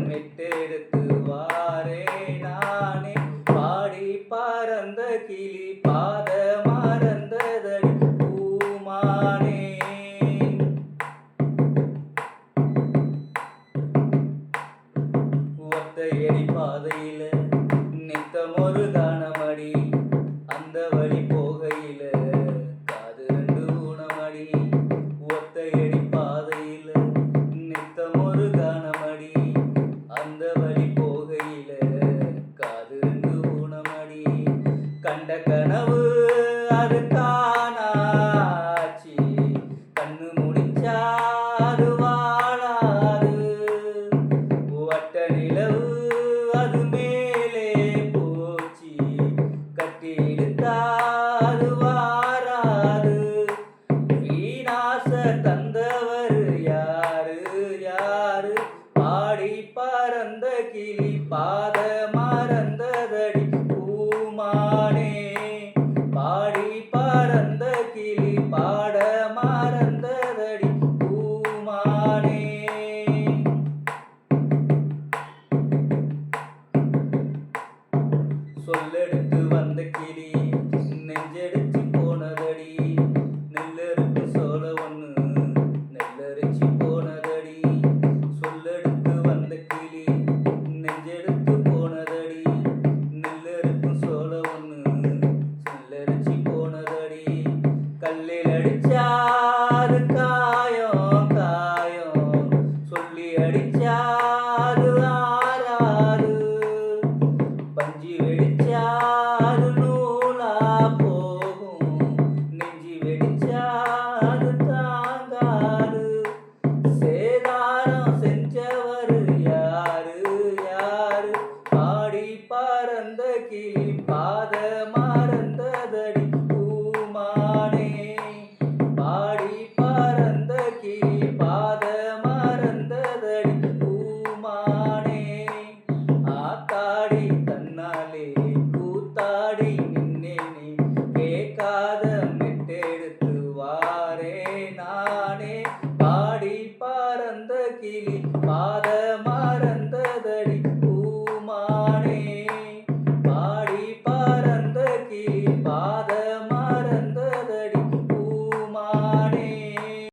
மெட்டெடுத்து வாரே நானே பாடி பறந்த கிளி பாத மறந்ததடி பூமானே. ஒத்தையடி பாதையில நித்தமொரு கானமடி அந்த வழி போகையில காது ரெண்டு ஊனமடி. ஒத்தையடி பாதையில நித்தமொரு கானமடி அந்த வழி போகையில காது ரெண்டு ஊனமடி. கண்ட கனவு அது காணாச்சி கண்ணு முடிச்சா அது வாழாது. வட்ட நிலவு அது மேலே போச்சு கட்டி இழுத்தா அது வாராது. வீணாச தந்தவர் யாரு யாரு பாடி பறந்த கிளி பாத மறந்ததடி பூமானே. பாடி பறந்த கிளி பாட மறந்ததடி பூமானே. சொல்லெடுத்து வந்த கிளி நெஞ்செடுத்து போனதடி நெல்லறுப்பு சோழ ஒண்ணு நெல்லரிச்சு போனதடி. சொல்லெடுத்து வந்த கிளி நெஞ்செடுத்து போனதடி நெல்லறுப்பு சோழ ஒண்ணு நெல்லரிச்சு போனதடி. கல்லில் அடிச்சாது காயம் காயம் சொல்லி அடிச்சாது